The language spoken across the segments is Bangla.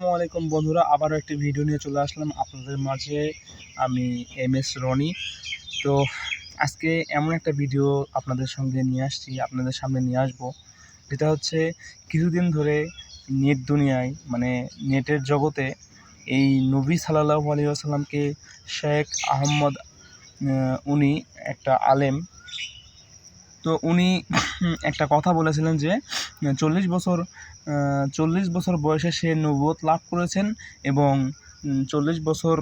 আসসালামু আলাইকুম বন্ধুরা, আবারও একটি ভিডিও নিয়ে চলে আসলাম আপনাদের মাঝে। আমি MS রনি। তো আজকে এমন একটা ভিডিও আপনাদের সঙ্গে নিয়ে আসছি, আপনাদের সামনে নিয়ে আসবো, যেটা হচ্ছে কিছুদিন ধরে নেট দুনিয়ায় মানে নেটের জগতে এই নবী সাল্লাল্লাহু আলাইহি ওয়াসাল্লামকে শেখ আহমদ উনি একটা আলেম। তো উনি একটা কথা বলেছিলেন যে 40 বছর বয়সে সে নবুয়ত লাভ করেছেন এবং 40 বছর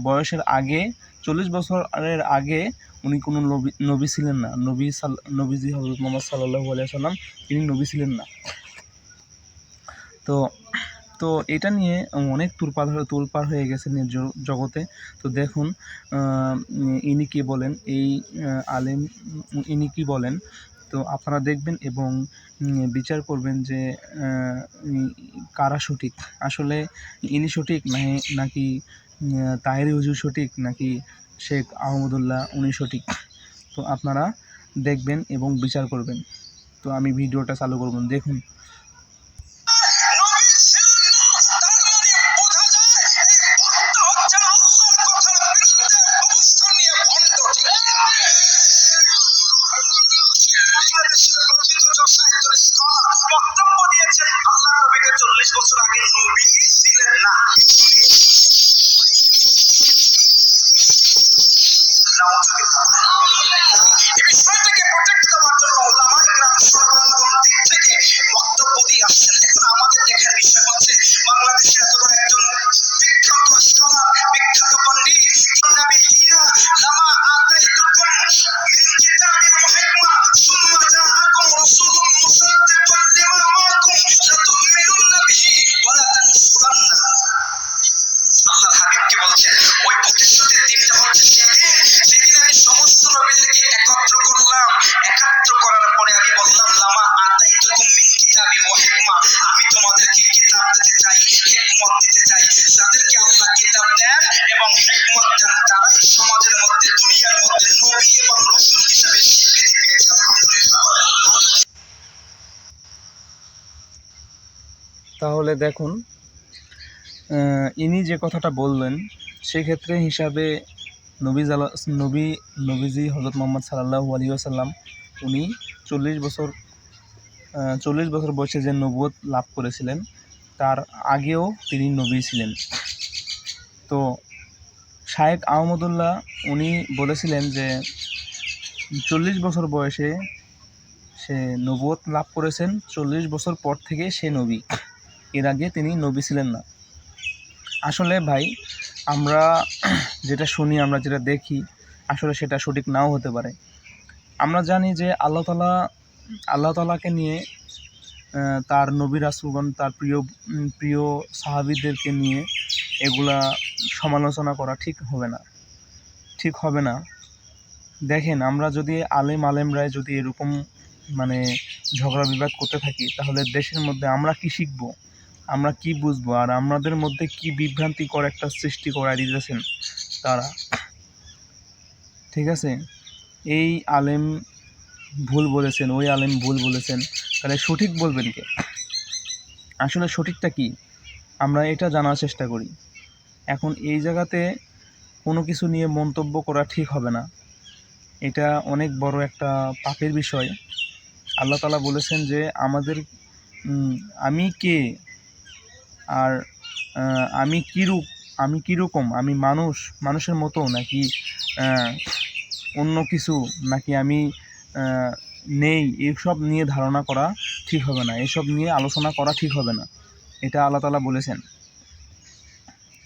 বয়সের আগে 40 বছরের আগে উনি কোনো নবী ছিলেন না। নবীজি হযরত মুহাম্মদ সাল্লাল্লাহু আলাইহি ওয়াসাল্লাম তিনি নবী ছিলেন না। তো তো এটা নিয়ে অনেক তোলপাড় হয়ে গেছে নিজ জগতে। তো দেখুন ইনি কী বলেন, এই আলেম ইনি কী বলেন, তো আপনারা দেখবেন এবং বিচার করবেন যে কারা সঠিক। আসলে ইনি সঠিক নাকি তাহেরি হুজুর সঠিক, নাকি শেখ আহমদুল্লাহ উনি সঠিক। তো আপনারা দেখবেন এবং বিচার করবেন। তো আমি ভিডিওটা চালু করব, দেখুন। বক্তব্য দিয়েছেন আল্লাহ নবীকে 40 বছর আগে নবী ছিলেন না। এই বিষয়টাকে প্রোটেক্ট করার জন্য ওলামায়ে কেরাম সর্বঙ্গম দিক থেকে বক্তব্য দিয়ে আসছেন। এখন আমাদের দেখার বিষয় হচ্ছে বাংলাদেশের এত বড় একজন বিখ্যাত স্কলার, বিখ্যাত পণ্ডিত নবীরা লামা আতাইতুকুম মিন কিতাবিন ওয়া হিকমা সুম্মা জাআকুম রাসূলুম মুসাদ্দিকুন লিমা মাআকুম লাতু'মিনুন্না বিহি ওয়া লা তানসুরান্না। আল্লাহর হাবিবকে বলছেন ওই প্রতিশ্রুতির দিনটা হচ্ছে সেদিন আমি সমস্ত নবীদেরকে একত্র করলাম। একত্র করার পরে আমি বললাম লামা আতাইতুকুম মিন কিতাবি ওয়া হিকমা, আমি তোমাদেরকে কিতাব দিতে চাই, হিকমত দিতে চাই। যাদেরকে আল্লাহ কিতাব দেন এবং হিকমত দেন তারাই সমাজের মধ্যে, দুনিয়ার মধ্যে নবী এবং রাসূল হিসেবে স্বীকৃতি পেয়েছে। আলহামদুলিল্লাহ। তাহলে দেখুন, ইনি যে কথাটা বললেন সেক্ষেত্রে হিসাবে নবীজি হযরত মুহাম্মদ সাল্লাল্লাহু আলাইহি ওয়াসাল্লাম উনি 40 বছর বয়সে যে নবুয়ত লাভ করেছিলেন তার আগেও তিনি নবী ছিলেন। তো শায়েখ আহমদুল্লাহ উনি বলেছিলেন যে 40 বছর বয়সে সে নবুয়ত লাভ করেছেন, 40 বছর পর থেকে সে নবী, এর আগে তিনি নবী ছিলেন না। আসলে ভাই, আমরা যেটা শুনি, আমরা যেটা দেখি, আসলে সেটা সঠিক নাও হতে পারে। আমরা জানি যে আল্লাহ তাআলাকে নিয়ে তার নবী রাসূলগণ, তার প্রিয় সাহাবীদেরকে নিয়ে এগুলা সমালোচনা করা ঠিক হবে না। দেখেন, আমরা যদি আলেমরাই যদি এরকম ঝগড়া বিবাদ করতে থাকি, তাহলে দেশের মধ্যে আমরা কি শিখব, আমরা কি বুঝবো, আর আমাদের মধ্যে কি বিভ্রান্তিকর একটা সৃষ্টি করায় দিতেছেন তারা। ঠিক আছে, এই আলেম ভুল বলেছেন, ওই আলেম ভুল বলেছেন, তাহলে সঠিক বলবেন কে? আসলে সঠিকটা কি আমরা এটা জানার চেষ্টা করি। এখন এই জায়গাতে কোনো কিছু নিয়ে মন্তব্য করা ঠিক হবে না, এটা অনেক বড় একটা পাপের বিষয়। আল্লাহ তাআলা বলেছেন যে আমি কে, আর আমি কীরকম, আমি মানুষের মতো নাকি অন্য কিছু, নাকি আমি নেই, এসব নিয়ে ধারণা করা ঠিক হবে না, এসব নিয়ে আলোচনা করা ঠিক হবে না। এটা আল্লাহ তাআলা বলেছেন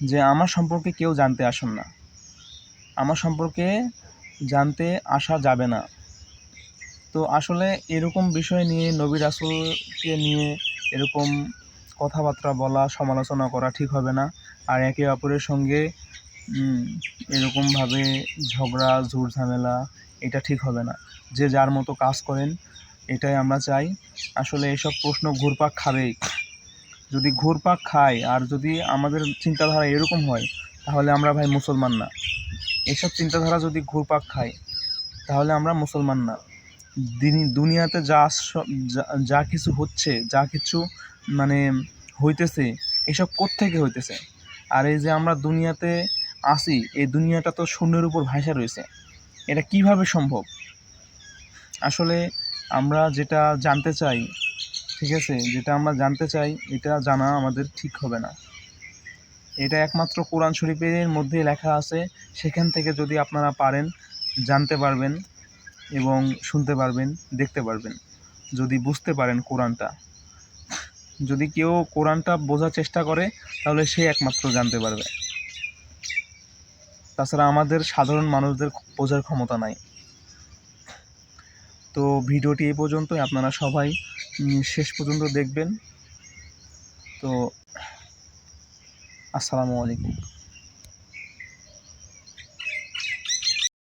যে আমার সম্পর্কে কেউ জানতে আসুন না, আমার সম্পর্কে জানতে আসা যাবে না। তো আসলে এরকম বিষয় নিয়ে, নবী রাসূলকে নিয়ে এরকম কথাবার্তা বলা, সমালোচনা করা ঠিক হবে না। আর একে অপরের সঙ্গে এরকমভাবে ঝগড়া ঝামেলা, এটা ঠিক হবে না। যে যার মতো কাজ করেন, এটাই আমরা চাই। আসলে এসব প্রশ্ন ঘুরপাক খাবেই। যদি ঘুরপাক খায় আর যদি আমাদের চিন্তাধারা এরকম হয়, তাহলে আমরা ভাই মুসলমান না। এসব চিন্তাধারা যদি ঘুরপাক খায়, তাহলে আমরা মুসলমান না। দুনিয়াতে যা কিছু হচ্ছে, যা কিছু হইতেছে, এসব কোত্থেকে হইতেছে? আর এই যে আমরা দুনিয়াতে আছি, এই দুনিয়াটা তো শূন্যের উপর ভাসা রয়েছে। এটা কিভাবে সম্ভব? আসলে আমরা যেটা জানতে চাই, ঠিক আছে, যেটা আমরা জানতে চাই এটা জানা আমাদের ঠিক হবে না। এটা একমাত্র কোরআন শরীফের মধ্যে লেখা আছে, সেখান থেকে যদি আপনারা পারেন জানতে পারবেন এবং শুনতে পারবেন, দেখতে পারবেন, যদি বুঝতে পারেন কোরআনটা। যদি কেউ কোরআনটা বোঝার চেষ্টা করে তাহলে সে একমাত্র জানতে পারবে। তাছাড়া আমাদের সাধারণ মানুষদের বোঝার ক্ষমতা নাই। তো ভিডিওটি এই পর্যন্তই, আপনারা সবাই শেষ পর্যন্ত দেখবেন। তো আসসালামু আলাইকুম।